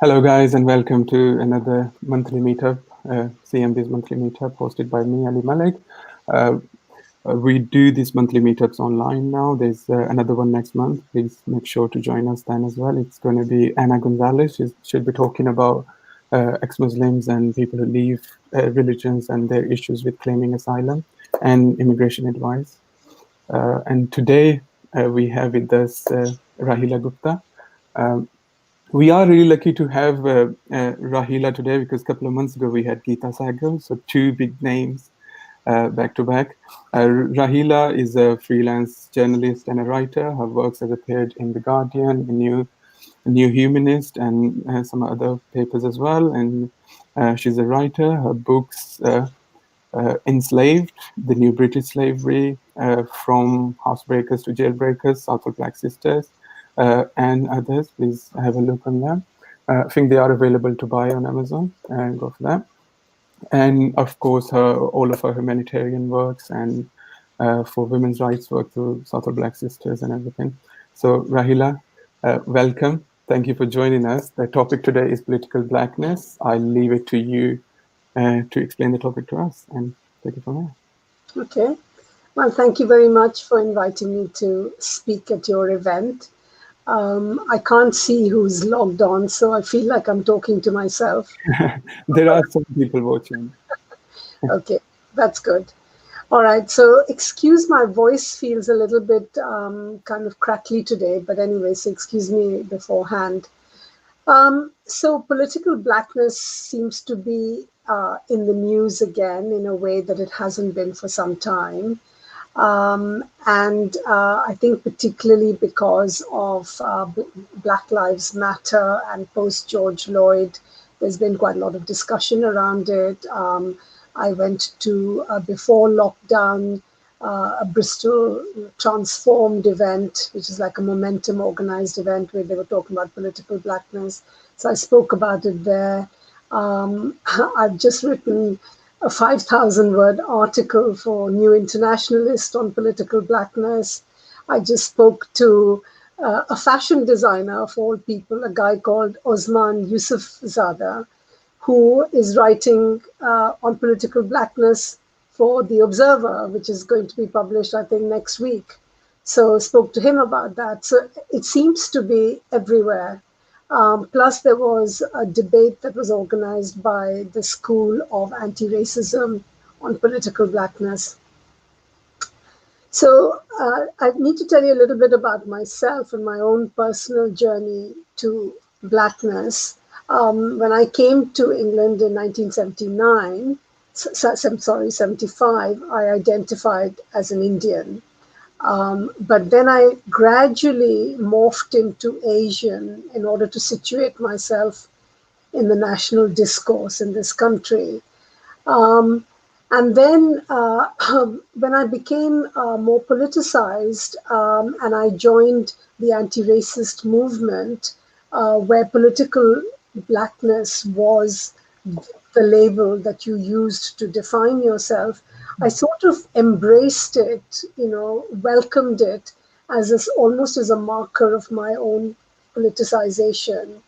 Hello, guys, and welcome to another monthly meetup, CMB's monthly meetup hosted by me, Ali Malik. Uh, we do these monthly meetups online now. There's another one next month. Please make sure to join us then as well. It's going to be Ana Gonzalez. She'll be talking about ex-Muslims and people who leave religions and their issues with claiming asylum and immigration advice. And today we have with us Rahila Gupta. Um, we are really lucky to have Rahila today because a couple of months ago we had Geeta Sahgal, so two big names back to back. Rahila is a freelance journalist and a writer. Her works have appeared in The Guardian, in New Humanist, and some other papers as well. And she's a writer. Her books, Enslaved, The New British Slavery, from Housebreakers to Jailbreakers, Southall Black Sisters, and others. Please have a look on them. I think they are available to buy on Amazon, and go for that. And of course, all of her humanitarian works and for women's rights work through Southall Black Sisters and everything. So Rahila, welcome. Thank you for joining us. The topic today is political blackness. I'll leave it to you to explain the topic to us and take it from there. Okay. Well, thank you very much for inviting me to speak at your event. I can't see who's logged on, so I feel like I'm talking to myself. There are some people watching. Okay, that's good. All right, so excuse my voice feels a little bit kind of crackly today, but anyway, so excuse me beforehand. So political blackness seems to be in the news again in a way that it hasn't been for some time. And I think particularly because of Black Lives Matter and post-George Floyd, there's been quite a lot of discussion around it. I went to, before lockdown, a Bristol Transformed event, which is like a Momentum organized event where they were talking about political blackness. So I spoke about it there. I've just written a 5,000-word article for New Internationalist on political blackness. I just spoke to a fashion designer, of all people, a guy called Osman Yusufzada, who is writing on political blackness for The Observer, which is going to be published, I think, next week. So spoke to him about that. So it seems to be everywhere. Plus, there was a debate that was organized by the School of Anti-Racism on political blackness. So I need to tell you a little bit about myself and my own personal journey to blackness. When I came to England in 1979, 75, I identified as an Indian. But then I gradually morphed into Asian in order to situate myself in the national discourse in this country. And then when I became more politicized and I joined the anti-racist movement, where political blackness was the label that you used to define yourself, I sort of embraced it, welcomed it as almost as a marker of my own politicization.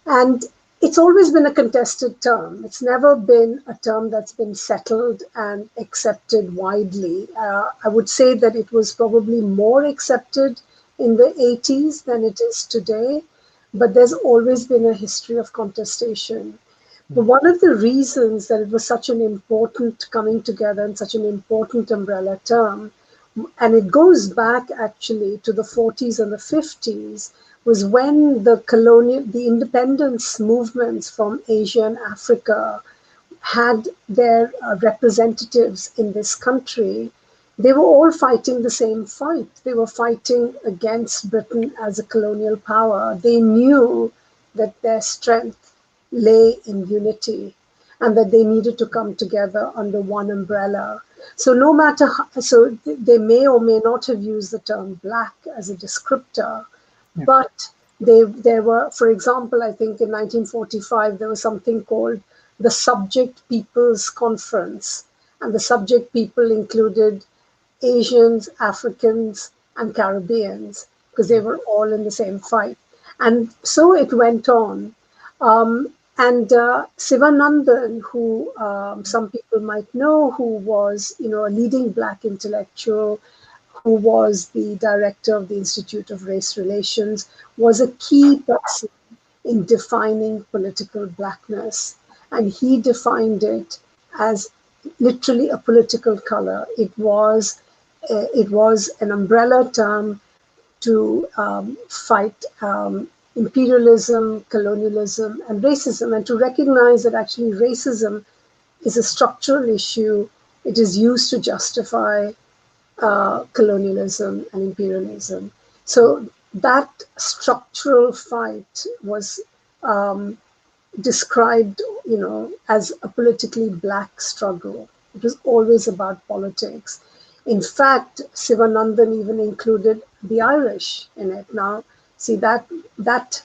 And it's always been a contested term. It's never been a term that's been settled and accepted widely. I would say that it was probably more accepted in the 80s than it is today, but there's always been a history of contestation. But one of the reasons that it was such an important coming together and such an important umbrella term, and it goes back actually to the 40s and the 50s, was when the independence movements from Asia and Africa had their representatives in this country. They were all fighting the same fight. They were fighting against Britain as a colonial power. They knew that their strength lay in unity and that they needed to come together under one umbrella. So no matter how, so they may or may not have used the term black as a descriptor, but there were, for example, I think in 1945, there was something called the Subject Peoples Conference. And the subject people included Asians, Africans, and Caribbeans, because they were all in the same fight. And so it went on. And Sivanandan, who some people might know, who was, a leading Black intellectual, who was the director of the Institute of Race Relations, was a key person in defining political blackness. And he defined it as literally a political color. It was an umbrella term to fight imperialism, colonialism, and racism, and to recognize that actually racism is a structural issue. It is used to justify colonialism and imperialism. So that structural fight was described, as a politically Black struggle. It was always about politics. In fact, Sivanandan even included the Irish in it. Now, see that's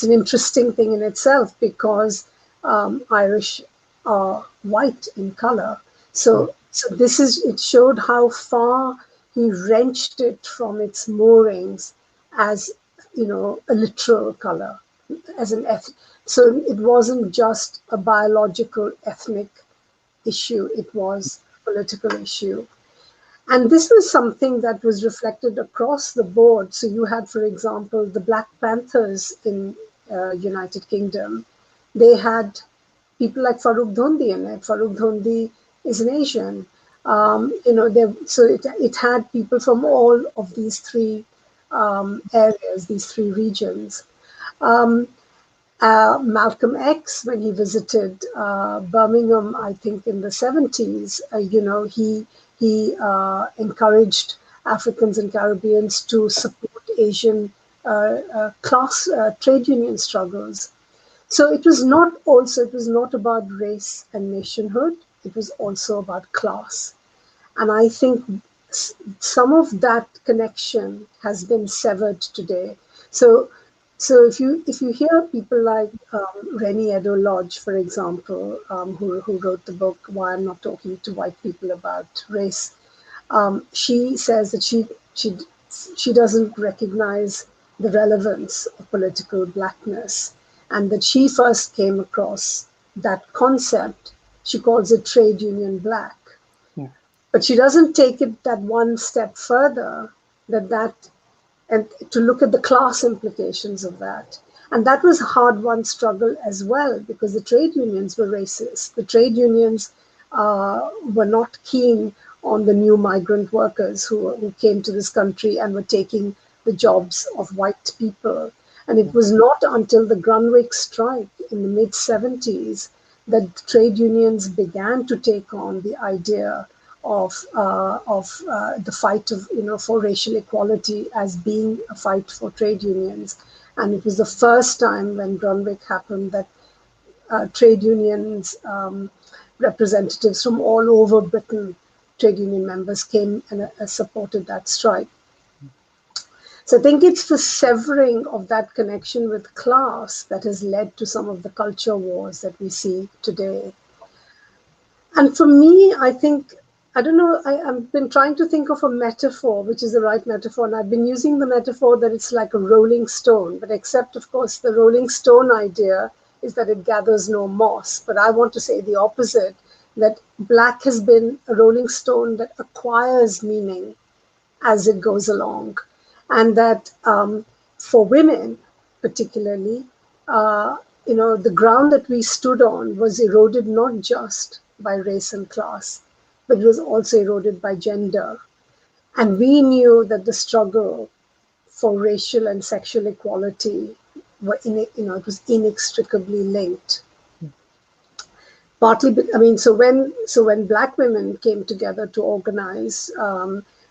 an interesting thing in itself, because Irish are white in color. So it showed how far he wrenched it from its moorings as, a literal color, as an so it wasn't just a biological ethnic issue, it was a political issue. And this was something that was reflected across the board. So you had, for example, the Black Panthers in United Kingdom. They had people like Farooq Dhondi in it. Farooq Dhondi is an Asian. So it had people from all of these three areas, these three regions. Malcolm X, when he visited Birmingham, I think in the 70s, he encouraged Africans and Caribbeans to support Asian class trade union struggles. So it was not about race and nationhood. It was also about class. And I think some of that connection has been severed today. So if you hear people like Rennie Edo-Lodge, for example, who wrote the book Why I'm Not Talking to White People About Race, she says that she doesn't recognize the relevance of political blackness, and that she first came across that concept. She calls it trade union black. Yeah. But she doesn't take it that one step further, and to look at the class implications of that. And that was a hard-won struggle as well, because the trade unions were racist. The trade unions were not keen on the new migrant workers who came to this country and were taking the jobs of white people. And it was not until the Grunwick strike in the mid-70s that trade unions began to take on the idea of the fight for racial equality as being a fight for trade unions. And it was the first time when Grunwick happened that trade unions, representatives from all over Britain, trade union members came and supported that strike. So I think it's the severing of that connection with class that has led to some of the culture wars that we see today. And for me, I think, I don't know, I've been trying to think of a metaphor, which is the right metaphor. And I've been using the metaphor that it's like a rolling stone, but except, of course, the rolling stone idea is that it gathers no moss. But I want to say the opposite, that black has been a rolling stone that acquires meaning as it goes along. And that for women, particularly, the ground that we stood on was eroded not just by race and class, but it was also eroded by gender. And we knew that the struggle for racial and sexual equality it was inextricably linked. Partly, so when Black women came together to organize,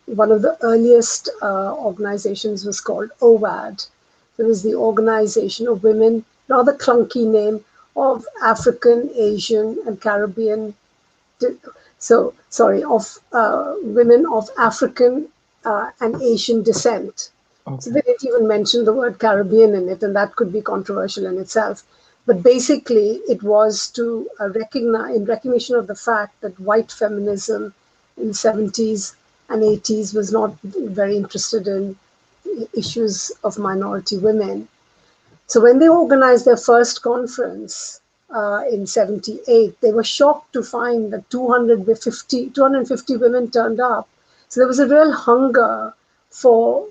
one of the earliest organizations was called OWAD. It was the Organization of Women, rather clunky name, of African, Asian, and Caribbean. Of women of African and Asian descent. Okay. So they didn't even mention the word Caribbean in it, and that could be controversial in itself. But basically, it was to in recognition of the fact that white feminism in the 70s and 80s was not very interested in issues of minority women. So when they organized their first conference in 78, they were shocked to find that 250 women turned up. So there was a real hunger for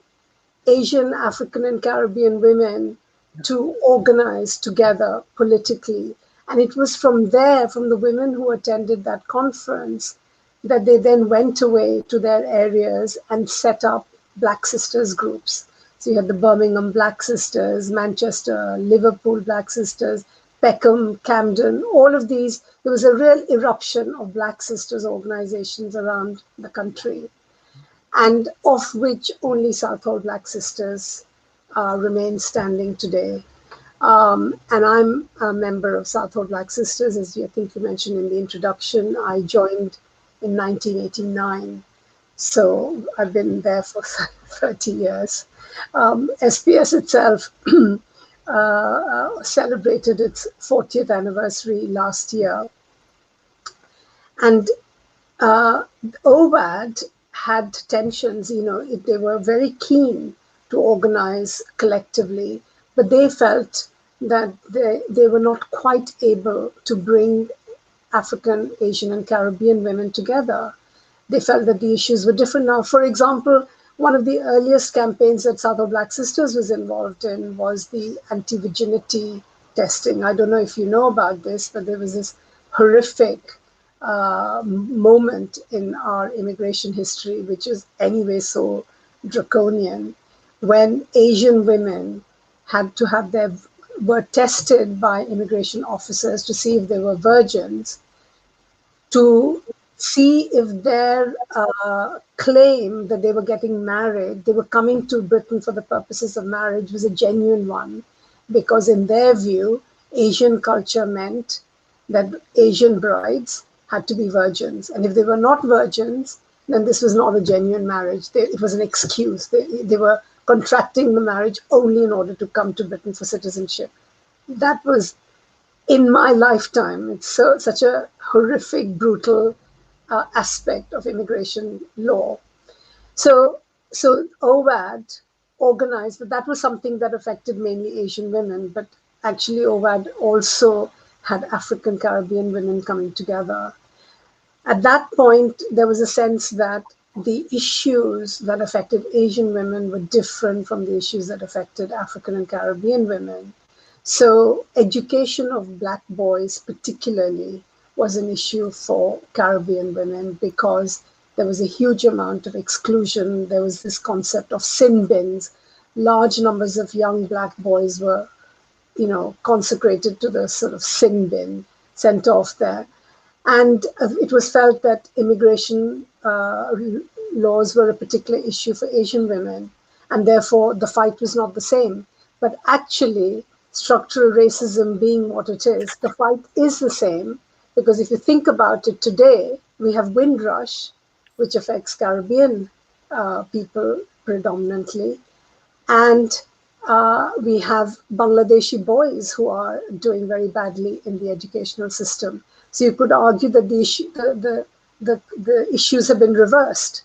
Asian, African, and Caribbean women to organize together politically. And it was from there, from the women who attended that conference, that they then went away to their areas and set up Black Sisters groups. So you had the Birmingham Black Sisters, Manchester, Liverpool Black Sisters, Peckham, Camden, all of these. There was a real eruption of Black Sisters organizations around the country, and of which only Southall Black Sisters remain standing today. And I'm a member of Southall Black Sisters, as I think you mentioned in the introduction. I joined in 1989, so I've been there for 30 years. SPS itself celebrated its 40th anniversary last year. And OVAD had tensions, they were very keen to organize collectively, but they felt that they were not quite able to bring African, Asian, and Caribbean women together. They felt that the issues were different now. For example, one of the earliest campaigns that Southall Black Sisters was involved in was the anti-virginity testing. I don't know if you know about this, but there was this horrific moment in our immigration history, which is anyway so draconian, when Asian women had to have were tested by immigration officers to see if they were virgins, to see if their claim that they were getting married, they were coming to Britain for the purposes of marriage, was a genuine one, because in their view, Asian culture meant that Asian brides had to be virgins. And if they were not virgins, then this was not a genuine marriage. It was an excuse. They were contracting the marriage only in order to come to Britain for citizenship. That was in my lifetime. It's such a horrific, brutal aspect of immigration law. So OVAD organized, but that was something that affected mainly Asian women, but actually OVAD also had African Caribbean women coming together. At that point, there was a sense that the issues that affected Asian women were different from the issues that affected African and Caribbean women. So education of Black boys particularly was an issue for Caribbean women, because there was a huge amount of exclusion. There was this concept of sin bins. Large numbers of young Black boys were, consecrated to the sort of sin bin, sent off there. And it was felt that immigration laws were a particular issue for Asian women, and therefore the fight was not the same. But actually, structural racism being what it is, the fight is the same, because if you think about it today, we have Windrush, which affects Caribbean people predominantly, and we have Bangladeshi boys who are doing very badly in the educational system. So you could argue that the issues have been reversed,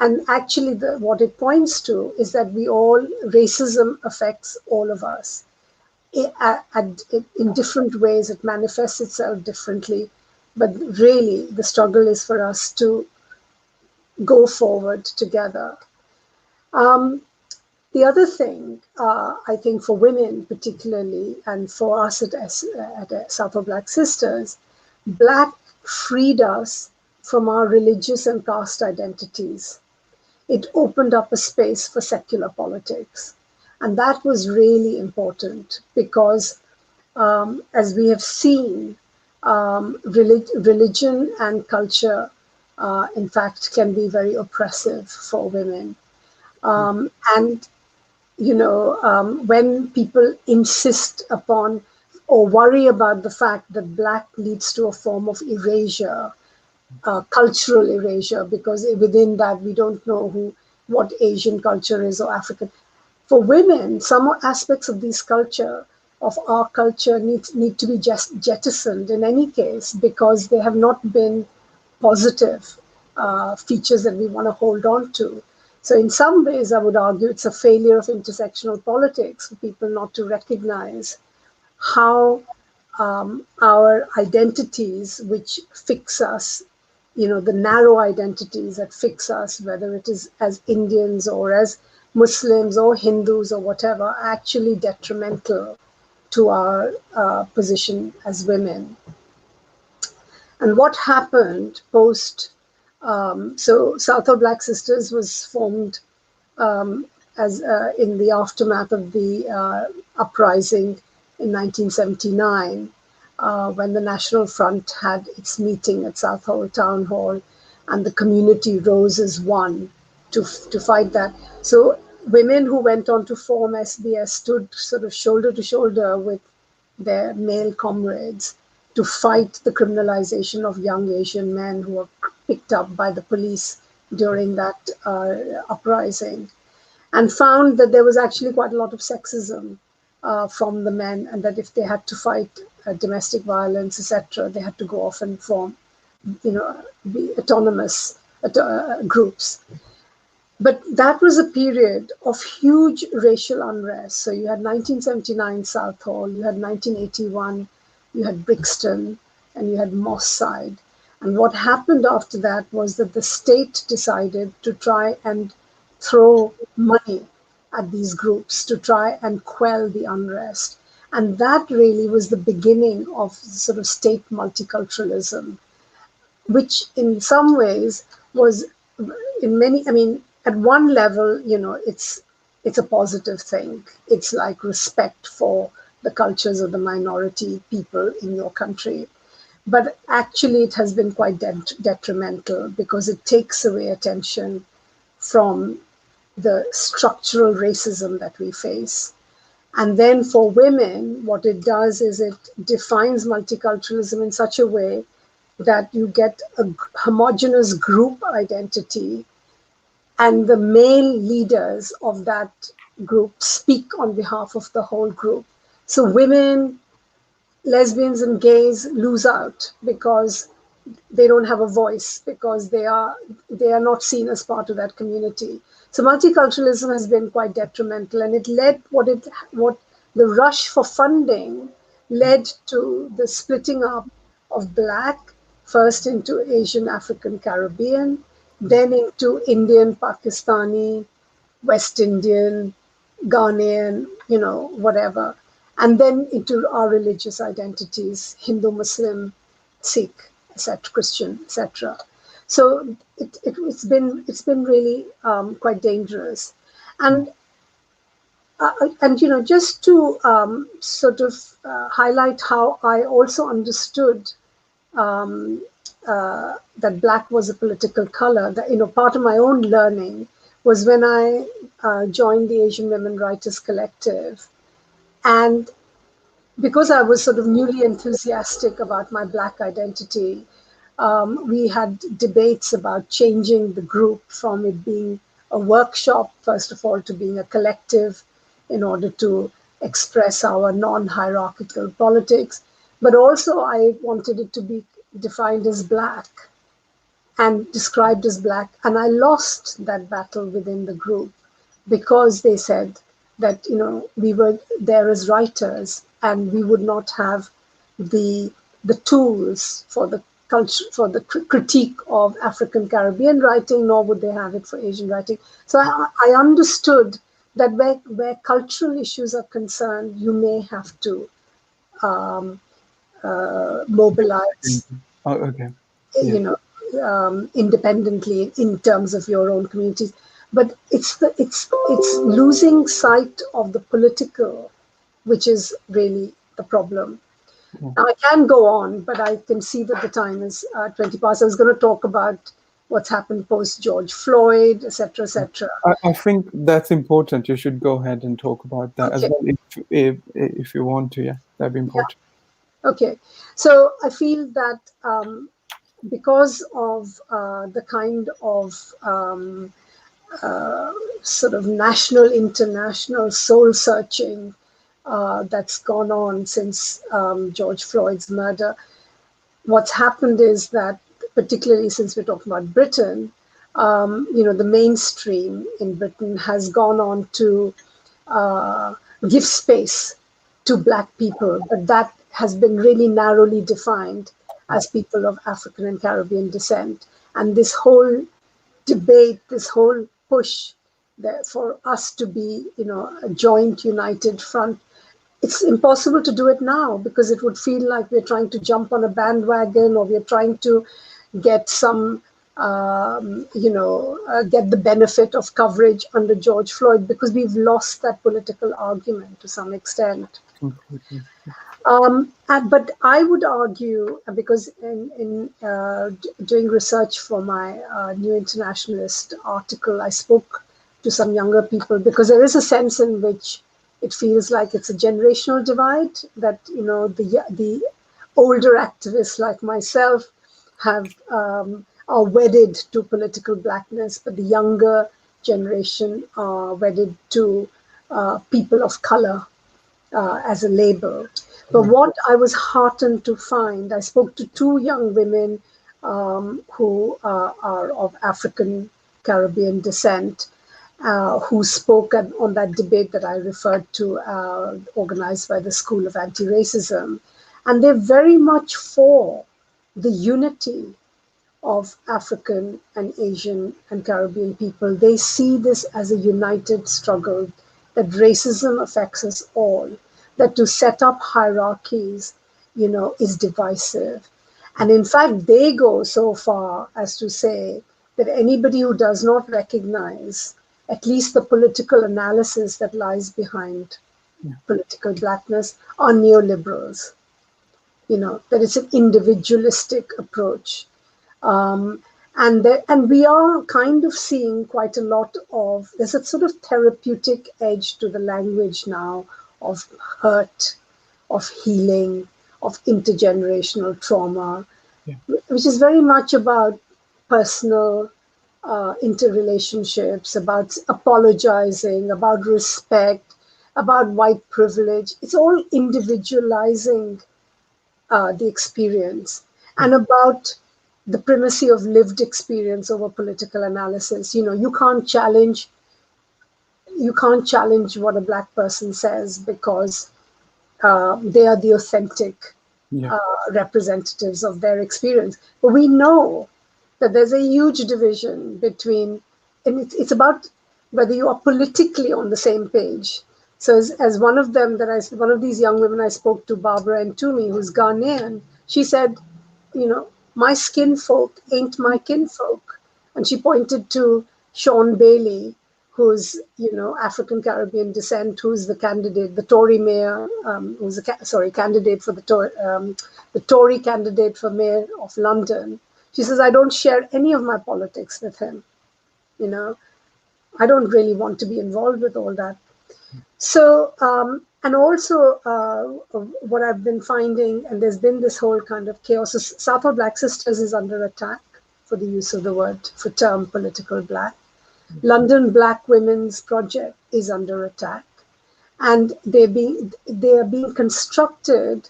and actually what it points to is that racism affects all of us. In different ways, it manifests itself differently, but really the struggle is for us to go forward together. The other thing, I think for women particularly, and for us at Southall Black Sisters, Black freed us from our religious and caste identities. It opened up a space for secular politics. And that was really important because, as we have seen, religion and culture, in fact, can be very oppressive for women. And when people insist upon or worry about the fact that Black leads to a form of erasure, cultural erasure, because within that we don't know what Asian culture is or African. For women, some aspects of our culture need to be just jettisoned in any case, because they have not been positive features that we want to hold on to. So in some ways, I would argue it's a failure of intersectional politics for people not to recognize how our identities, which fix us, the narrow identities that fix us, whether it is as Indians or as Muslims or Hindus or whatever, are actually detrimental to our position as women. And what happened post, so Southall Black Sisters was formed as in the aftermath of the uprising in 1979, when the National Front had its meeting at Southall Town Hall, and the community rose as one to fight that. So women who went on to form SBS stood sort of shoulder to shoulder with their male comrades to fight the criminalization of young Asian men who were picked up by the police during that uprising, and found that there was actually quite a lot of sexism from the men, and that if they had to fight domestic violence, etc., they had to go off and form, be autonomous groups. But that was a period of huge racial unrest. So you had 1979 Southall, you had 1981, you had Brixton, and you had Moss Side. And what happened after that was that the state decided to try and throw money at these groups to try and quell the unrest. And that really was the beginning of sort of state multiculturalism, which in some ways was, in many, I mean, at one level, it's a positive thing. It's like respect for the cultures of the minority people in your country. But actually, it has been quite detrimental, because it takes away attention from the structural racism that we face. And then for women, what it does is it defines multiculturalism in such a way that you get a homogeneous group identity, and the male leaders of that group speak on behalf of the whole group. So women, lesbians, and gays lose out because they don't have a voice, because they are not seen as part of that community. So multiculturalism has been quite detrimental, and it led what the rush for funding led to the splitting up of Black, first into Asian, African, Caribbean, then into Indian, Pakistani, West Indian, Ghanaian, whatever, and then into our religious identities, Hindu, Muslim, Sikh, etc., Christian, etc. So it's been really quite dangerous, and just to sort of highlight how I also understood that Black was a political color. That part of my own learning was when I joined the Asian Women Writers Collective, and because I was sort of newly enthusiastic about my Black identity, we had debates about changing the group from it being a workshop, first of all, to being a collective in order to express our non-hierarchical politics. But also I wanted it to be defined as Black and described as Black. And I lost that battle within the group, because they said that, we were there as writers and we would not have the tools for the culture, for the critique of African Caribbean writing, nor would they have it for Asian writing. So I understood that where cultural issues are concerned, you may have to mobilize, okay. Yeah. Independently in terms of your own communities. But it's losing sight of the political, which is really the problem. Yeah. Now I can go on, but I can see that the time is 20 past. I was going to talk about what's happened post George Floyd, etc., etc. I think that's important. You should go ahead and talk about that as well, if you want to. Yeah, that'd be important. Yeah. Okay, so I feel that because of the kind of sort of national, international soul searching that's gone on since George Floyd's murder, what's happened is that, particularly since we're talking about Britain, the mainstream in Britain has gone on to give space to Black people, but that has been really narrowly defined as people of African and Caribbean descent. And this whole debate, this whole push for us to be, a joint, united front, it's impossible to do it now because it would feel like we're trying to jump on a bandwagon or we're trying to get some, get the benefit of coverage under George Floyd because we've lost that political argument to some extent. But I would argue, because in doing research for my New Internationalist article, I spoke to some younger people because there is a sense in which it feels like it's a generational divide, that the older activists like myself are wedded to political blackness, but the younger generation are wedded to people of color as a label. But what I was heartened to find, I spoke to two young women who are of African Caribbean descent, who spoke on that debate that I referred to, organized by the School of Anti-Racism. And they're very much for the unity of African and Asian and Caribbean people. They see this as a united struggle, that racism affects us all, that to set up hierarchies, is divisive. And in fact, they go so far as to say that anybody who does not recognize at least the political analysis that lies behind political blackness are neoliberals. That it's an individualistic approach. And we are kind of seeing quite a lot of, there's a sort of therapeutic edge to the language now of hurt, of healing, of intergenerational trauma, which is very much about personal interrelationships, about apologizing, about respect, about white privilege. It's all individualizing the experience, and about the primacy of lived experience over political analysis. You can't challenge what a Black person says because they are the authentic representatives of their experience. But we know that there's a huge division between, and it's about whether you are politically on the same page. So as one of these young women I spoke to, Barbara Ntumi, who's Ghanaian, she said, my skin folk ain't my kinfolk. And she pointed to Sean Bailey, who's, African Caribbean descent, who's the candidate, the Tory mayor, candidate for the Tory candidate for mayor of London. She says, I don't share any of my politics with him. I don't really want to be involved with all that. So, and also what I've been finding, and there's been this whole kind of chaos. So Southall Black Sisters is under attack for the use of the term political black. London Black Women's Project is under attack. And they are being constructed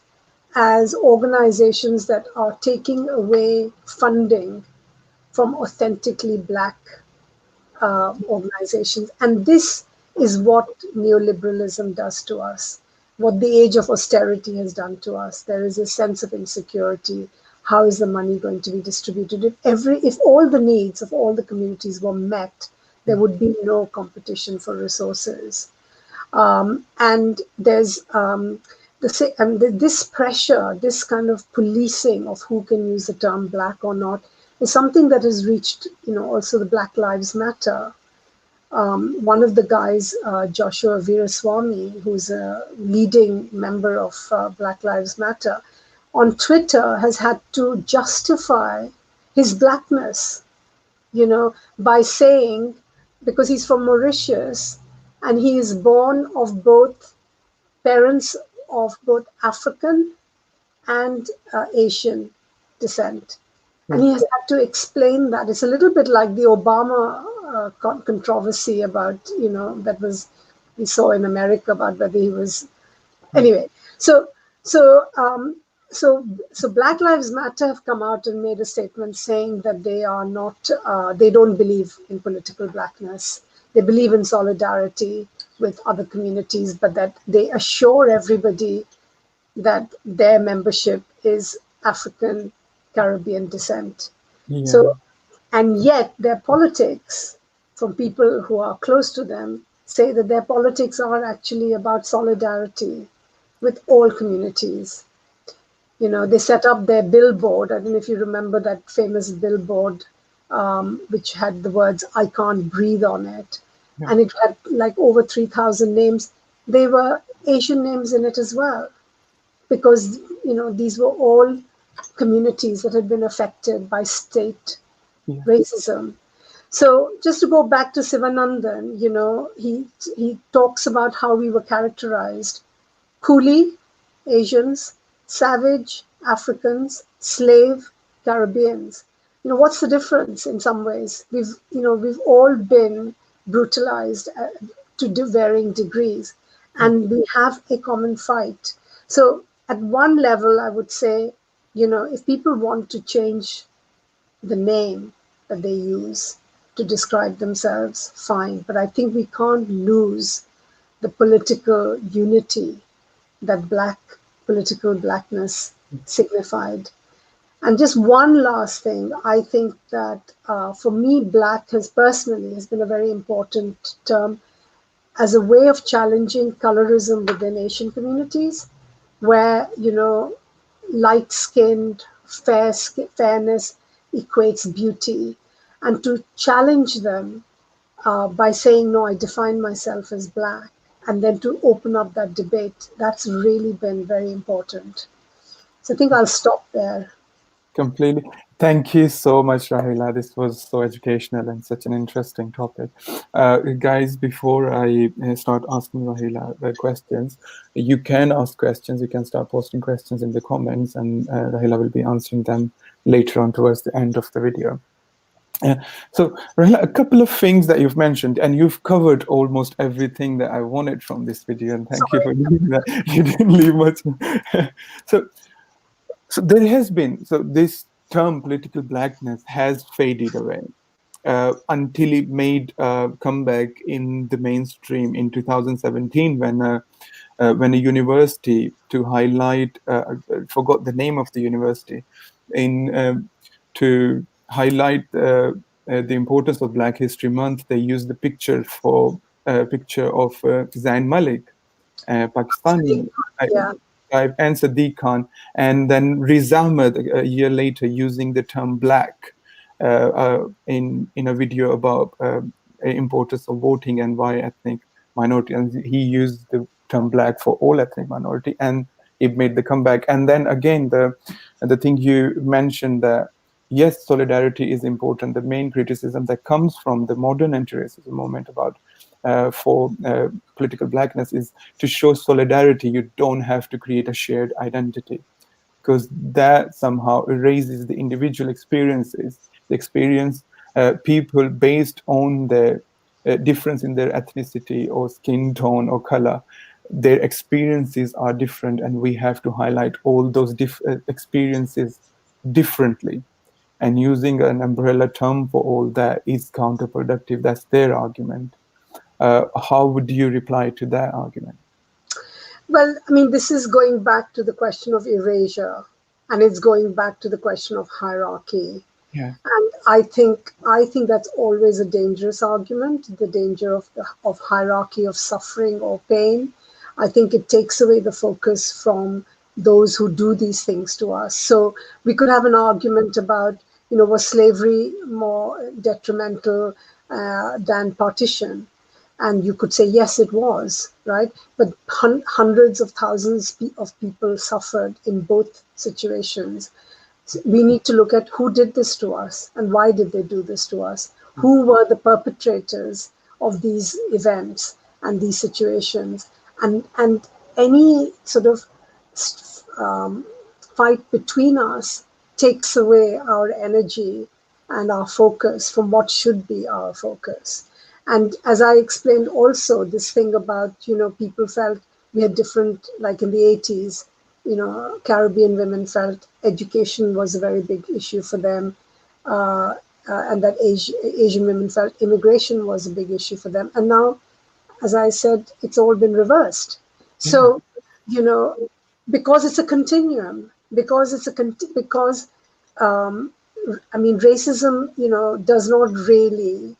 as organizations that are taking away funding from authentically Black organizations. And this is what neoliberalism does to us, what the age of austerity has done to us. There is a sense of insecurity. How is the money going to be distributed? If all the needs of all the communities were met, there would be no competition for resources. And there's this pressure, this kind of policing of who can use the term Black or not, is something that has reached, also the Black Lives Matter. One of the guys, Joshua Veeraswamy, who's a leading member of Black Lives Matter, on Twitter has had to justify his Blackness, by saying, because he's from Mauritius and he is born of both parents of both African and Asian descent. And he has had to explain that. It's a little bit like the Obama controversy about, we saw in America about whether he was, anyway. So so Black Lives Matter have come out and made a statement saying that they are not, they don't believe in political blackness. They believe in solidarity with other communities, but that they assure everybody that their membership is African Caribbean descent. Yeah. So, and yet their politics, from people who are close to them, say that their politics are actually about solidarity with all communities. You know, they set up their billboard. I don't know if you remember that famous billboard, which had the words "I can't breathe" on it, Yeah. and it had like over 3,000 names. They were Asian names in it as well, because these were all communities that had been affected by state Yeah. racism. So just to go back to Sivanandan, he talks about how we were characterized: coolie, Asians; savage, Africans; slave, Caribbeans. What's the difference? In some ways, we've all been brutalized to varying degrees, and we have a common fight. So at one level, I would say, if people want to change the name that they use to describe themselves, fine. But I think we can't lose the political unity that political blackness signified. And just one last thing, I think that for me, black has been a very important term as a way of challenging colorism within Asian communities, where light-skinned, fairness equates beauty, and to challenge them by saying, no, I define myself as black, and then to open up that debate, that's really been very important. So I think I'll stop there. Completely. Thank you so much, Rahila. This was so educational and such an interesting topic. Guys, before I start asking Rahila the questions, you can ask questions. You can start posting questions in the comments, and Rahila will be answering them later on towards the end of the video. So, Rahila, a couple of things that you've mentioned, and you've covered almost everything that I wanted from this video, and thank you for doing that. You didn't leave much. So there has been, so this term political blackness has faded away until it made a comeback in the mainstream in 2017 when a university, to highlight, I forgot the name of the university, to highlight the importance of Black History Month, they used the picture of Zayn Malik, Pakistani. Yeah. And Sadiq Khan, and then Riz Ahmed a year later using the term black in a video about importance of voting and why ethnic minority, and he used the term black for all ethnic minority, and it made the comeback. And then again, the thing you mentioned, that yes, solidarity is important. The main criticism that comes from the modern anti-racism movement about for political blackness is to show solidarity. You don't have to create a shared identity, because that somehow erases the individual experiences, the experience people based on their difference in their ethnicity or skin tone or color. Their experiences are different, and we have to highlight all those experiences differently. And using an umbrella term for all that is counterproductive. That's their argument. How would you reply to that argument? Well, I mean, this is going back to the question of erasure, and it's going back to the question of hierarchy. Yeah. And I think that's always a dangerous argument, the danger of hierarchy of suffering or pain. I think it takes away the focus from those who do these things to us. So we could have an argument about, was slavery more detrimental than partition? And you could say, yes, it was, right? But hundreds of thousands of people suffered in both situations. So we need to look at who did this to us and why did they do this to us? Who were the perpetrators of these events and these situations? And any sort of fight between us takes away our energy and our focus from what should be our focus. And as I explained also, this thing about, people felt we had different, like in the 80s, Caribbean women felt education was a very big issue for them, and that Asian women felt immigration was a big issue for them. And now, as I said, it's all been reversed. So, because it's a continuum, because racism, does not really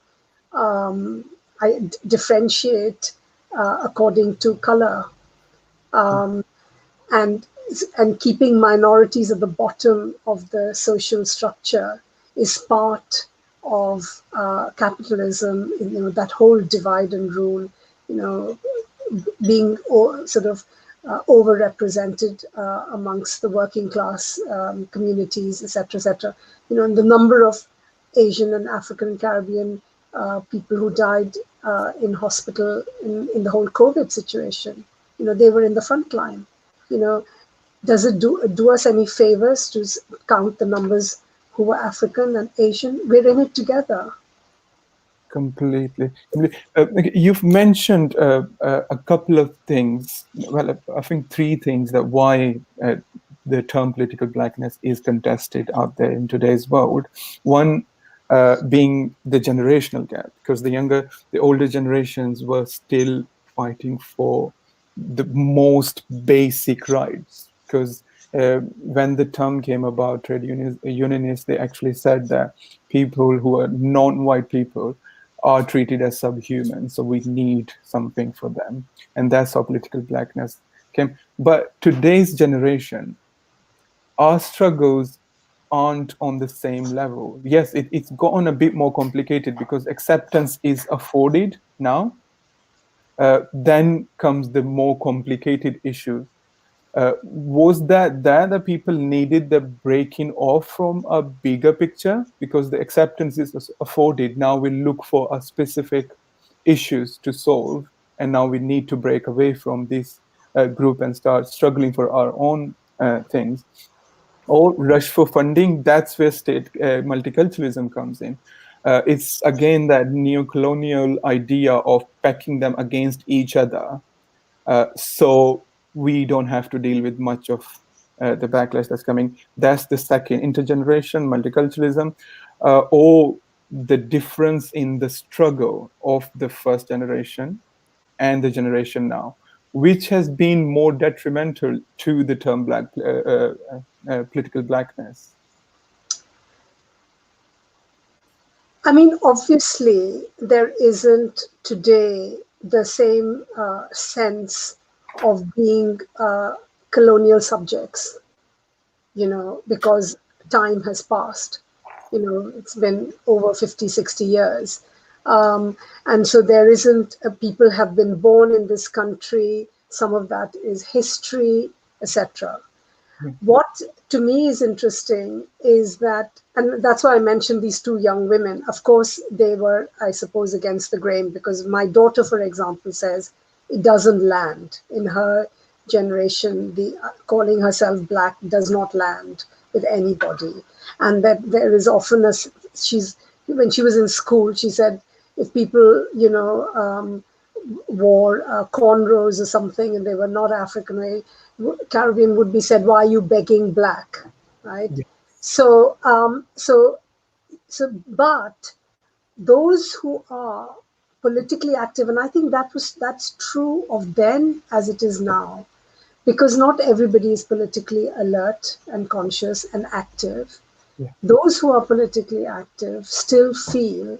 differentiate according to color, and keeping minorities at the bottom of the social structure is part of capitalism. That whole divide and rule, being sort of overrepresented amongst the working class communities, etc., etc. And the number of Asian and African and Caribbean people who died in hospital in the whole COVID situation. They were in the front line. Does it do us any favors to count the numbers who were African and Asian? We're in it together. Completely. You've mentioned a couple of things. Well, I think three things that why the term political blackness is contested out there in today's world. One being the generational gap, because the older generations were still fighting for the most basic rights. Because when the term came about, trade unionists, they actually said that people who are non-white people are treated as subhuman, so we need something for them, and that's how political blackness came. But today's generation, our struggles aren't on the same level. Yes, it's gotten a bit more complicated because acceptance is afforded now. Then comes the more complicated issues. Was that people needed the breaking off from a bigger picture because the acceptance is afforded? Now we look for a specific issues to solve, and now we need to break away from this group and start struggling for our own things, or rush for funding. That's where state multiculturalism comes in. It's again that neo-colonial idea of packing them against each other. So we don't have to deal with much of the backlash that's coming. That's the second, intergeneration, multiculturalism, or the difference in the struggle of the first generation and the generation now, which has been more detrimental to the term political blackness. I mean, obviously, there isn't today the same sense of being colonial subjects, because time has passed. It's been over 50, 60 years. And so there isn't, people have been born in this country, some of that is history, etc. What to me is interesting is that, and that's why I mentioned these two young women. Of course, they were, I suppose, against the grain, because my daughter, for example, says it doesn't land. In her generation, the calling herself black does not land with anybody. And that there is often when she was in school, she said, if people, wore cornrows or something and they were not African, Caribbean would be said, why are you begging black, right? Yeah. But those who are politically active, and I think that's true of then as it is now, because not everybody is politically alert and conscious and active. Yeah. Those who are politically active still feel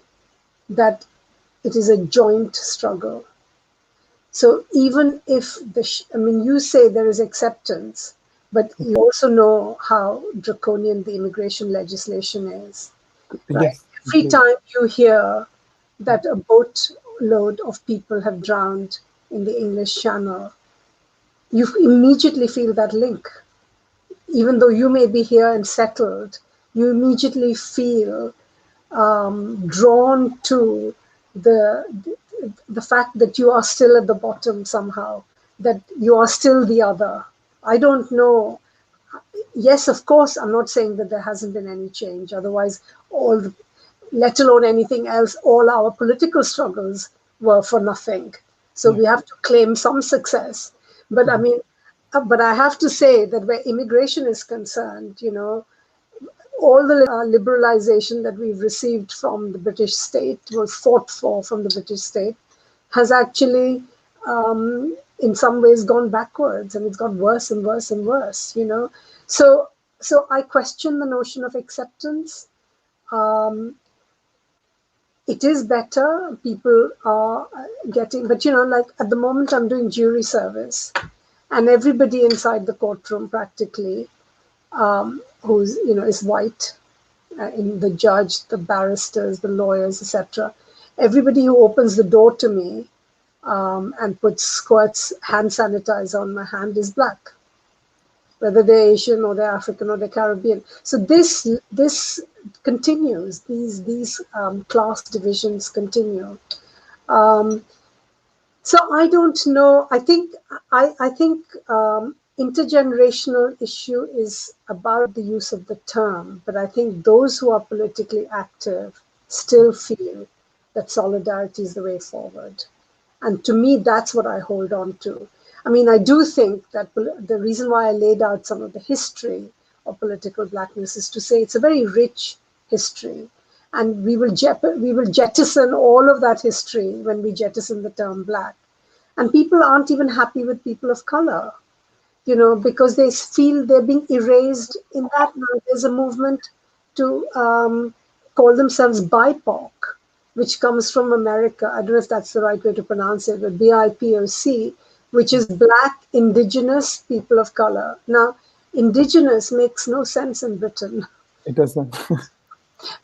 that it is a joint struggle. So even if you say there is acceptance, but you also know how draconian the immigration legislation is. Right? Yes. Every time you hear that a boatload of people have drowned in the English Channel, you immediately feel that link. Even though you may be here and settled, you immediately feel drawn to the fact that you are still at the bottom somehow, that you are still the other. I don't know. Yes, of course, I'm not saying that there hasn't been any change. Otherwise, let alone anything else, all our political struggles were for nothing. So we have to claim some success. But I mean, but I have to say that where immigration is concerned, all the liberalization that we've received from the British state, was fought for from the British state, has actually, in some ways, gone backwards, and it's got worse and worse and worse. So, so I question the notion of acceptance. It is better. People are getting, but like at the moment, I'm doing jury service, and everybody inside the courtroom practically, who's is white, in the judge, the barristers, the lawyers, etc. Everybody who opens the door to me and squirts hand sanitizer on my hand is black, whether they're Asian or they're African or they're Caribbean. So this continues. These class divisions continue. So I don't know. I think intergenerational issue is about the use of the term, but I think those who are politically active still feel that solidarity is the way forward. And to me, that's what I hold on to. I mean, I do think that the reason why I laid out some of the history of political blackness is to say it's a very rich history. And we will jettison all of that history when we jettison the term black. And people aren't even happy with people of color, because they feel they're being erased in that. Now there's a movement to call themselves BIPOC, which comes from America. I don't know if that's the right way to pronounce it, but BIPOC, which is Black Indigenous People of Color. Now, indigenous makes no sense in Britain. It doesn't.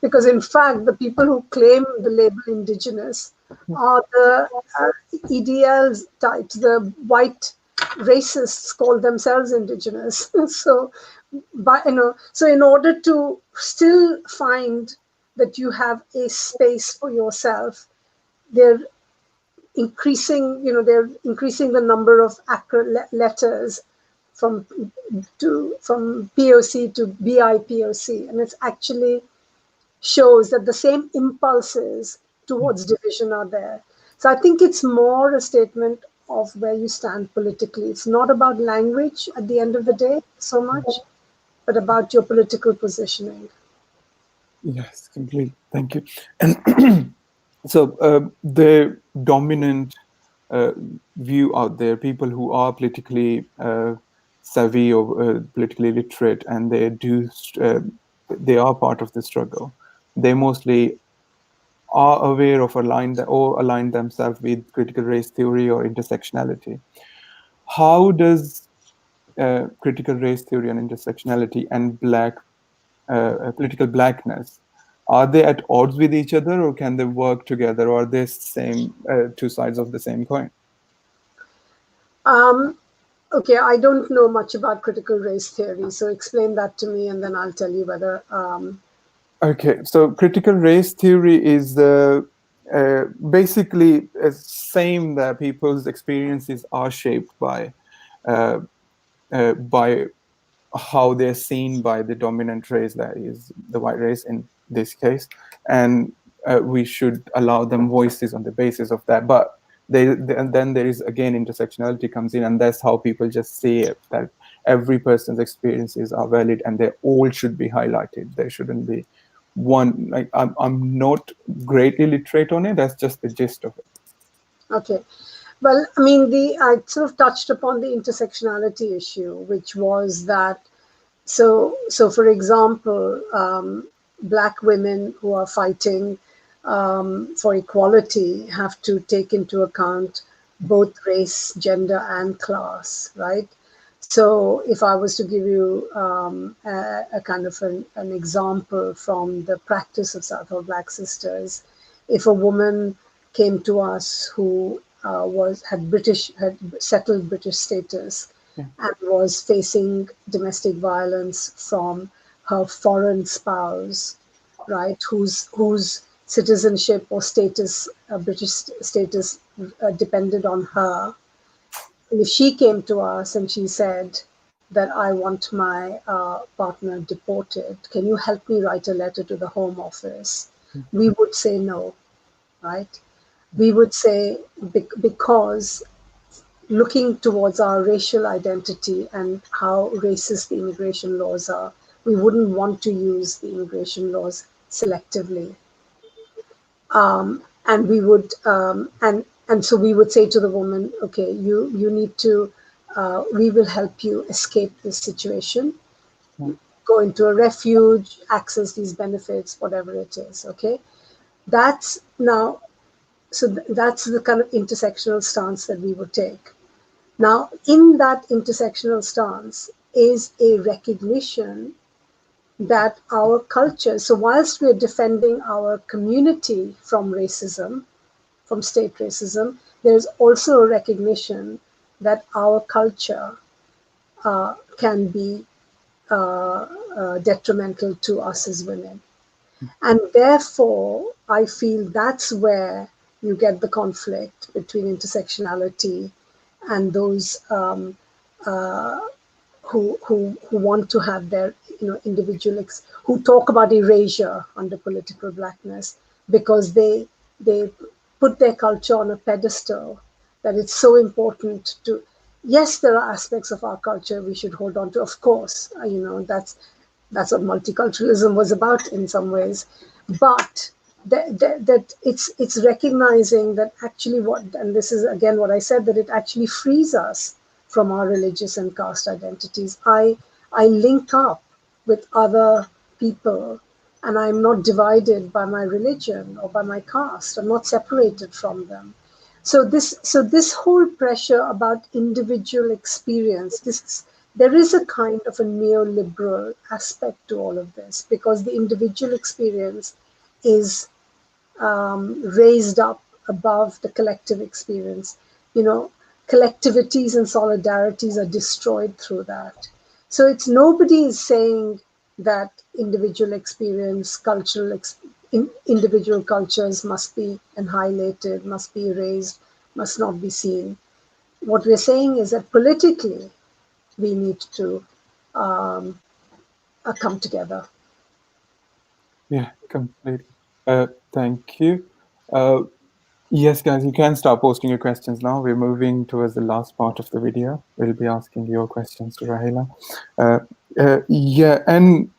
Because in fact, the people who claim the label indigenous are the EDL types, the white racists call themselves indigenous. So in order to still find that you have a space for yourself, they're increasing the number of letters from POC to BIPOC, and it's actually shows that the same impulses towards division are there. So I think it's more a statement of where you stand politically. It's not about language at the end of the day so much, but about your political positioning. Yes, completely. Thank you. And so the dominant view out there, people who are politically savvy or politically literate, and they are part of the struggle. They mostly are aware of align themselves with critical race theory or intersectionality. How does critical race theory and intersectionality and political blackness, are they at odds with each other, or can they work together, or are they two sides of the same coin? Okay, I don't know much about critical race theory, so explain that to me, and then I'll tell you whether. Okay, so critical race theory is basically saying that people's experiences are shaped by how they're seen by the dominant race, that is the white race in this case, and we should allow them voices on the basis of that. But and then there is again intersectionality comes in, and that's how people just see it, that every person's experiences are valid and they all should be highlighted. There shouldn't be one. Like I'm not greatly literate on it. That's just the gist of it. Okay. Well, I mean, I sort of touched upon the intersectionality issue, which was that, so for example, Black women who are fighting for equality have to take into account both race, gender, and class, right? So if I was to give you a kind of an example from the practice of Southall Black Sisters, if a woman came to us who had settled British status, Yeah. and was facing domestic violence from her foreign spouse, right, whose citizenship or status, British status, depended on her. And if she came to us and she said that I want my partner deported, can you help me write a letter to the Home Office? We would say no, right? We would say because looking towards our racial identity and how racist the immigration laws are, we wouldn't want to use the immigration laws selectively. And we would, and so we would say to the woman, okay, you need to, we will help you escape this situation, go into a refuge, access these benefits, whatever it is. Okay, that's now, so that's the kind of intersectional stance that we would take. Now, in that intersectional stance is a recognition that our culture, so whilst we're defending our community from racism, from state racism, there's also a recognition that our culture can be detrimental to us as women. And therefore, I feel that's where you get the conflict between intersectionality and those who want to have their individual who talk about erasure under political blackness, because they put their culture on a pedestal, that it's so important to, yes, there are aspects of our culture we should hold on to, of course, that's what multiculturalism was about in some ways, but that it's recognizing that actually what, and this is again what I said, that it actually frees us from our religious and caste identities. I link up with other people, and I'm not divided by my religion or by my caste. I'm not separated from them. So this whole pressure about individual experience, there is a kind of a neoliberal aspect to all of this, because the individual experience is raised up above the collective experience. Collectivities and solidarities are destroyed through that. So it's, nobody is saying that individual experience, individual cultures must be annihilated, must be erased, must not be seen. What we're saying is that politically we need to come together. Yeah, completely. Thank you. Yes, guys, you can start posting your questions now. We're moving towards the last part of the video. We'll be asking your questions to Rahila. Yeah, and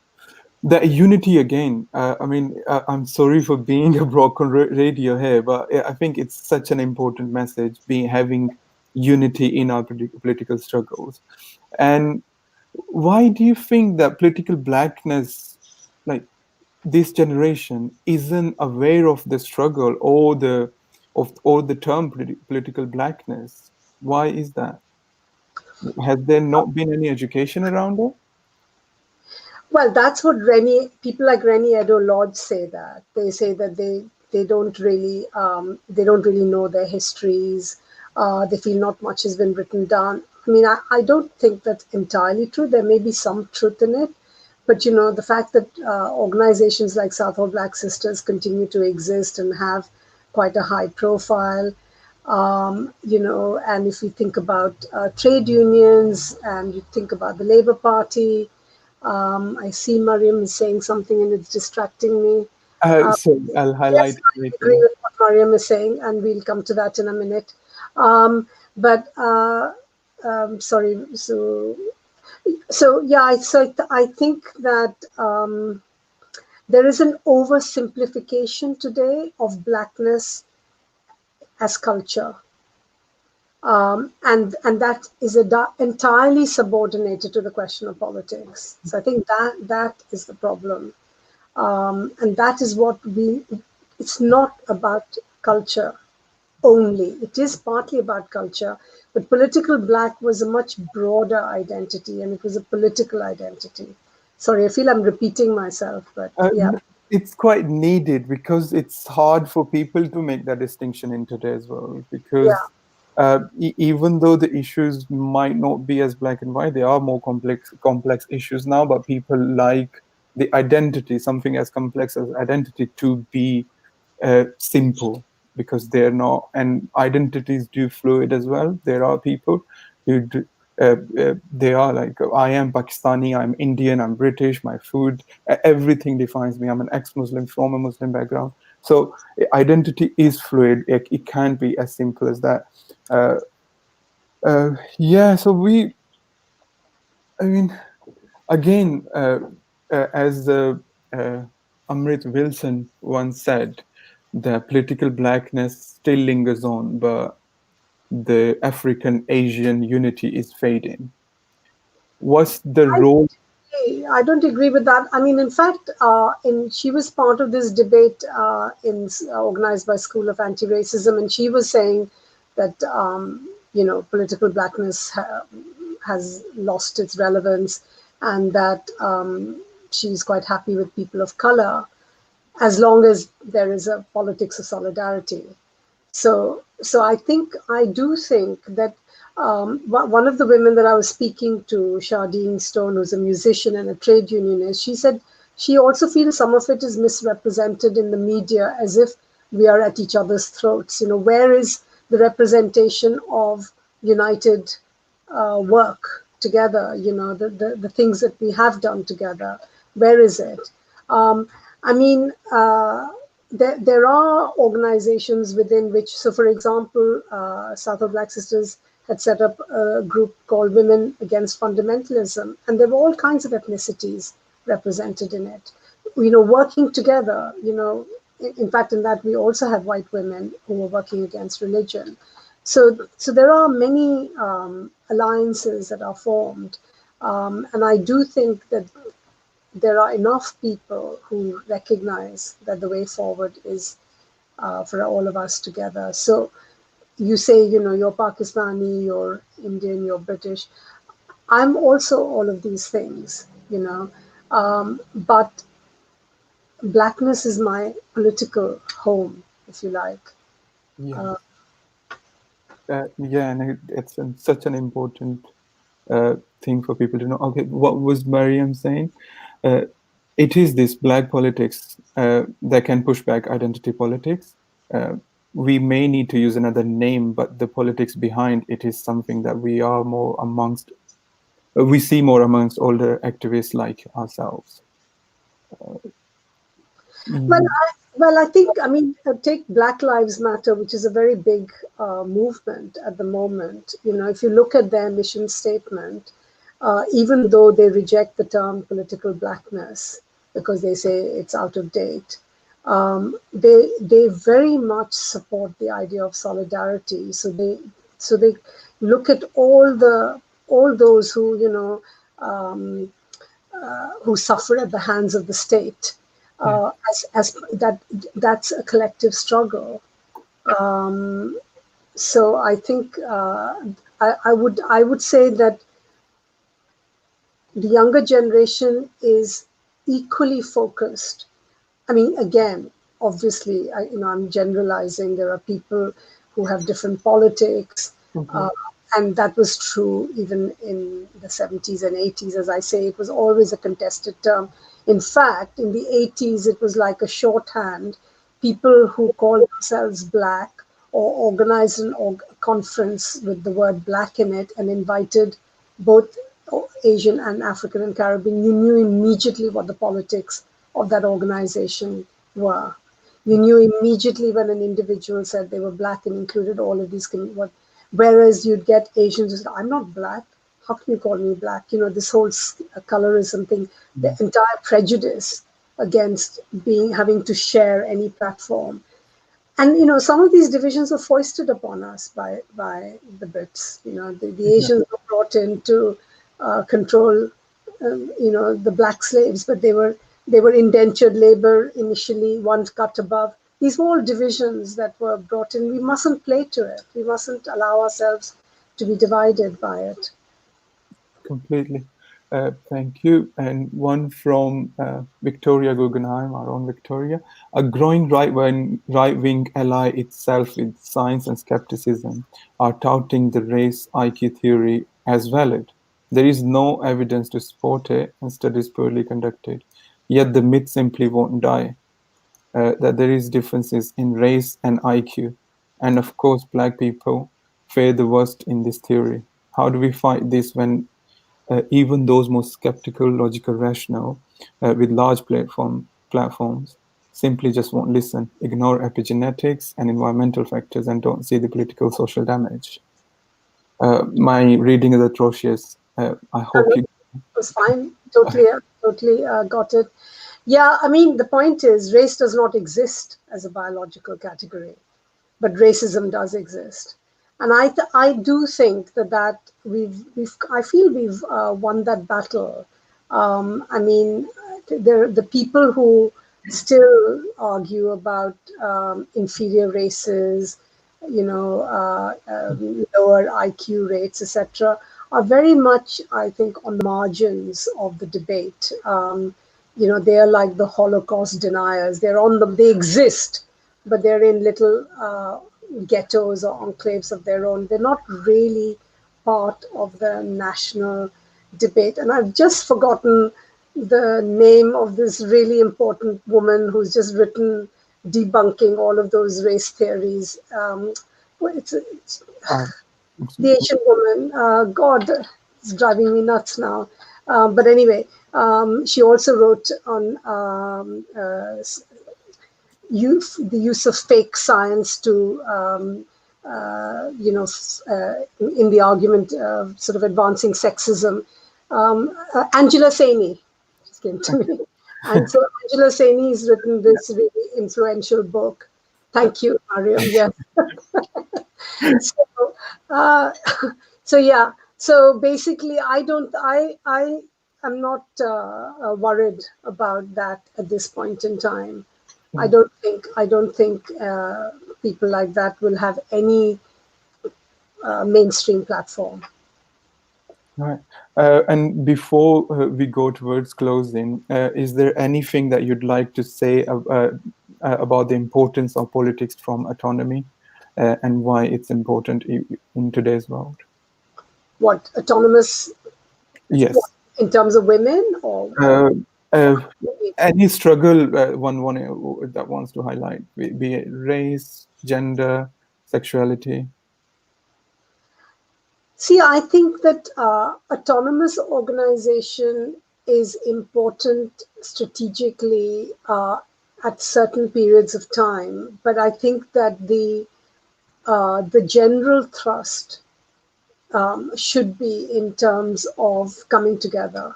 the unity again. I mean, I'm sorry for being a broken radio here, but I think it's such an important message, having unity in our political struggles. And why do you think that political blackness, like this generation, isn't aware of the struggle or the term political blackness? Why is that? Has there not been any education around it? Well, that's what people like Rennie Edo-Lodge say. That they say that they don't really know their histories. They feel not much has been written down. I mean, I don't think that's entirely true. There may be some truth in it, but the fact that organizations like Southall Black Sisters continue to exist and have quite a high profile, and if you think about trade unions and you think about the Labour Party. I see Mariam is saying something and it's distracting me. So I'll highlight Yes, I it agree later. with what Mariam is saying, and we'll come to that in a minute. But sorry, so yeah, I think that there is an oversimplification today of blackness as culture. And that is entirely subordinated to the question of politics. So I think that is the problem, and that is what it's not about culture only. It is partly about culture, but political black was a much broader identity, and it was a political identity. Sorry, I feel I'm repeating myself, but yeah. It's quite needed because it's hard for people to make that distinction in today as well. Because even though the issues might not be as black and white, they are more complex issues now. But people like the identity, something as complex as identity, to be simple, because they're not, and identities do fluid as well. There are people who do, they are like, I am Pakistani, I'm Indian, I'm British, my food, everything defines me. I'm an ex-Muslim from a Muslim background. So identity is fluid. It can't be as simple as that. Yeah, so I mean, again, as Amrit Wilson once said, the political blackness still lingers on, but the African Asian unity is fading. What's the I role? I don't agree with that. I mean, in fact, she was part of this debate organized by School of Anti-Racism, and she was saying that political blackness has lost its relevance, and that she's quite happy with people of color as long as there is a politics of solidarity. So I do think that one of the women that I was speaking to, Shardine Stone, who's a musician and a trade unionist, she said she also feels some of it is misrepresented in the media as if we are at each other's throats. Where is the representation of united work together? The things that we have done together. Where is it? I mean. There are organizations within which, so for example, Southall Black Sisters had set up a group called Women Against Fundamentalism, and there were all kinds of ethnicities represented in it. Working together, in fact, in that we also have white women who were working against religion. So there are many alliances that are formed, and I do think that there are enough people who recognize that the way forward is for all of us together. So you say, you're Pakistani, you're Indian, you're British. I'm also all of these things, but blackness is my political home, if you like. Yeah, yeah, and it's such an important thing for people to know. Okay, what was Mariam saying? Uh, it is this black politics that can push back identity politics. We may need to use another name, but the politics behind it is something that we see more amongst older activists like ourselves. Well, Yeah. I think, I mean, take Black Lives Matter, which is a very big movement at the moment. If you look at their mission statement, even though they reject the term political blackness because they say it's out of date, they very much support the idea of solidarity. So they look at all those who who suffer at the hands of the state Yeah. as that's a collective struggle. Um, so I think I would say that the younger generation is equally focused. I mean, again, obviously, I'm generalizing. There are people who have different politics, Mhm. and that was true even in the 70s and 80s. As I say, it was always a contested term. In fact, in the 80s, it was like a shorthand. People who called themselves black or organized an conference with the word black in it and invited both Asian and African and Caribbean, you knew immediately what the politics of that organization were. You knew immediately when an individual said they were black and included all of these. Whereas you'd get Asians who said, "I'm not black. How can you call me black?" This whole colorism thing, the entire prejudice against having to share any platform. And some of these divisions were foisted upon us by the Brits. The Yeah. Asians were brought in to control, the black slaves, but they were indentured labor initially, one cut above. These were all divisions that were brought in. We mustn't play to it. We mustn't allow ourselves to be divided by it. Completely. Thank you. And one from Victoria Guggenheim, our own Victoria. A growing right-wing ally itself with science and skepticism are touting the race IQ theory as valid. There is no evidence to support it and studies poorly conducted. Yet the myth simply won't die. That there is differences in race and IQ. And of course, black people fare the worst in this theory. How do we fight this when even those most skeptical, logical, rational, with large platforms, simply just won't listen, ignore epigenetics and environmental factors, and don't see the political social damage? My reading is atrocious. I hope you. It was fine. Totally got it. Yeah, I mean, the point is, race does not exist as a biological category, but racism does exist. And I do think that I feel we've won that battle. I mean, the people who still argue about inferior races, lower IQ rates, etc., are very much, I think, on the margins of the debate. They are like the Holocaust deniers. They're on them. They exist, but they're in little ghettos or enclaves of their own. They're not really part of the national debate. And I've just forgotten the name of this really important woman who's just written debunking all of those race theories. It's the Asian woman. God, it's driving me nuts now. But anyway, she also wrote on the use of fake science to, in the argument of sort of advancing sexism. Angela Saini just came to me. And so Angela Saini has written this really influential book. Thank you, Mariam. Yes. So yeah. So basically, I am not worried about that at this point in time. I don't think people like that will have any mainstream platform. Right. And before we go towards closing, is there anything that you'd like to say about the importance of politics from autonomy and why it's important in today's world? What, autonomous? Yes. What, in terms of women or? Any struggle one that wants to highlight, be it race, gender, sexuality? See, I think that autonomous organization is important strategically at certain periods of time, but I think that the general thrust should be in terms of coming together.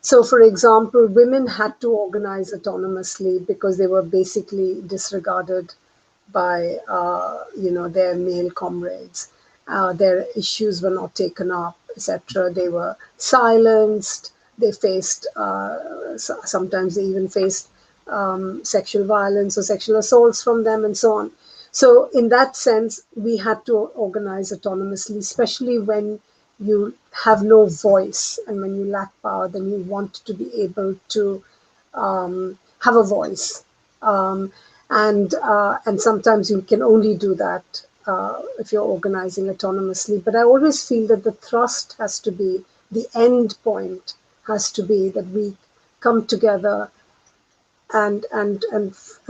So, for example, women had to organize autonomously because they were basically disregarded by their male comrades. Their issues were not taken up, etc. They were silenced. They faced sometimes they even faced sexual violence or sexual assaults from them, and so on. So, in that sense, we had to organize autonomously, especially when you have no voice and when you lack power. Then you want to be able to have a voice. And sometimes you can only do that if you're organizing autonomously. But I always feel that the thrust has to be, the end point has to be that we come together and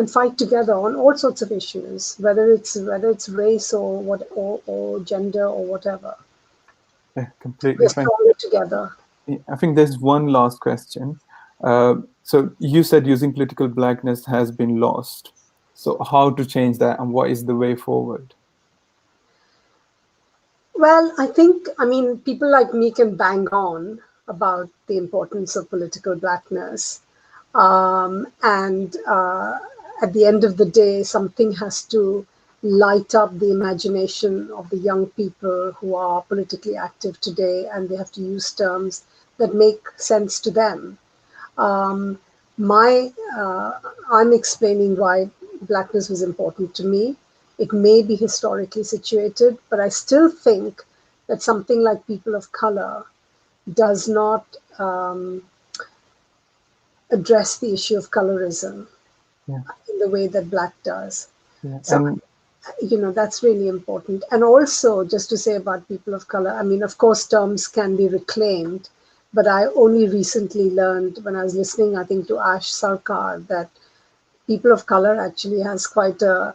fight together on all sorts of issues, whether it's race or gender or whatever. Yeah, completely. We're stronger together. I think there's one last question. So you said using political blackness has been lost. So how to change that, and what is the way forward? Well, I mean, people like me can bang on about the importance of political blackness. And at the end of the day, something has to light up the imagination of the young people who are politically active today, and they have to use terms that make sense to them. I'm explaining why blackness was important to me. It may be historically situated, but I still think that something like people of color does not address the issue of colorism in the way that black does. Yeah. So, that's really important. And also, just to say about people of color, I mean, of course, terms can be reclaimed, but I only recently learned when I was listening, I think, to Ash Sarkar, that people of color actually has quite a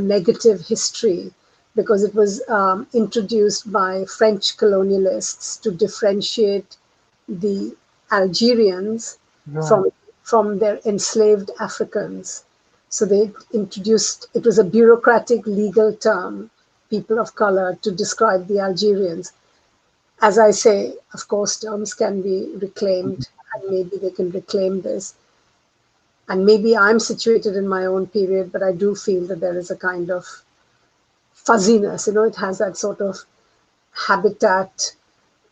negative history because it was introduced by French colonialists to differentiate the Algerians from their enslaved Africans. So they introduced, it was a bureaucratic legal term people of color to describe the Algerians. As I say, of course, terms can be reclaimed, and maybe they can reclaim this. And maybe I'm situated in my own period, but I do feel that there is a kind of fuzziness. It has that sort of habitat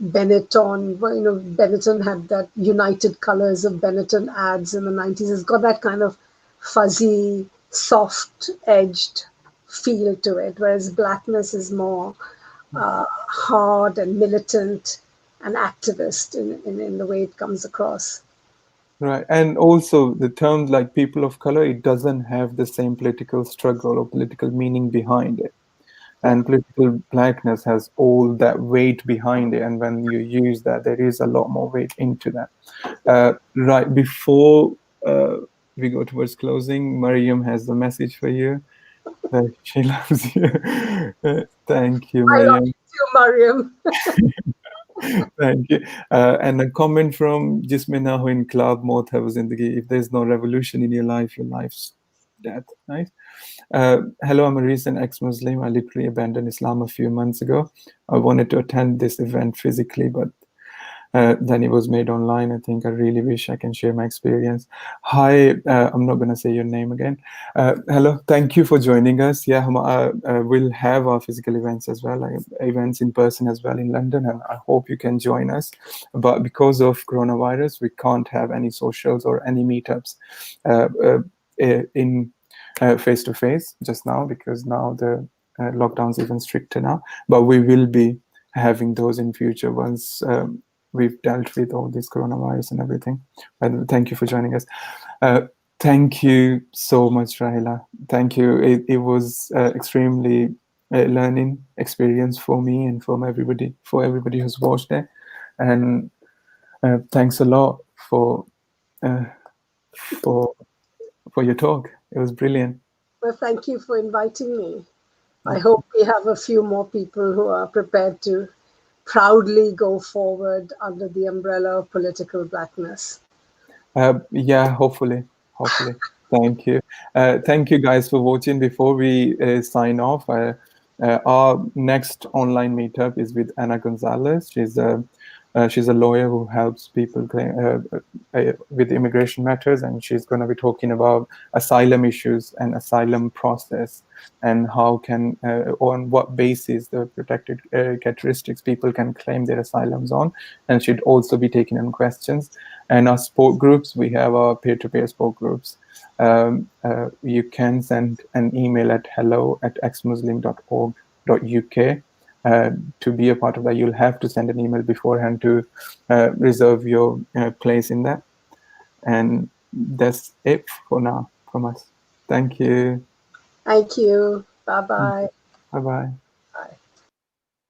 Benetton. Benetton had that United Colors of Benetton ads in the 90s. It's got that kind of fuzzy, soft-edged feel to it, whereas blackness is more hard and militant and activist in the way it comes across. Right. And also the terms like people of color, it doesn't have the same political struggle or political meaning behind it. And political blackness has all that weight behind it. And when you use that, there is a lot more weight into that. Right. Before we go towards closing, Mariam has a message for you. She loves you. Thank you, I love Mariam. you too, Mariam. Thank you. And a comment from Jismina who in Club Maut hai wo zindagi. If there's no revolution in your life's death. Right? Hello, I'm a recent ex-Muslim. I literally abandoned Islam a few months ago. I wanted to attend this event physically, but then it was made online. I think I really wish I can share my experience. Hi, I'm not going to say your name again. Hello, thank you for joining us. Yeah, we'll have our physical events as well, events in person as well in London, and I hope you can join us. But because of coronavirus, we can't have any socials or any meetups in face-to-face just now, because now the lockdown's even stricter now. But we will be having those in future once we've dealt with all this coronavirus and everything. But thank you for joining us. Thank you so much, Rahila. Thank you. It was extremely learning experience for me and for everybody who's watched it. And thanks a lot for your talk. It was brilliant. Well, thank you for inviting me. I hope we have a few more people who are prepared to proudly go forward under the umbrella of political blackness. Yeah, hopefully. Thank you. Thank you guys for watching. Before we sign off, our next online meetup is with Ana Gonzalez. She's a lawyer who helps people with immigration matters, and she's going to be talking about asylum issues and asylum process, and how can, on what basis the protected characteristics people can claim their asylums on, and she'd also be taking on questions. And our support groups, we have our peer-to-peer support groups. You can send an email at hello@exmuslim.org.uk. To be a part of that, you'll have to send an email beforehand to reserve your place in that. And that's it for now from us. Thank you. Thank you. Bye-bye. Bye-bye.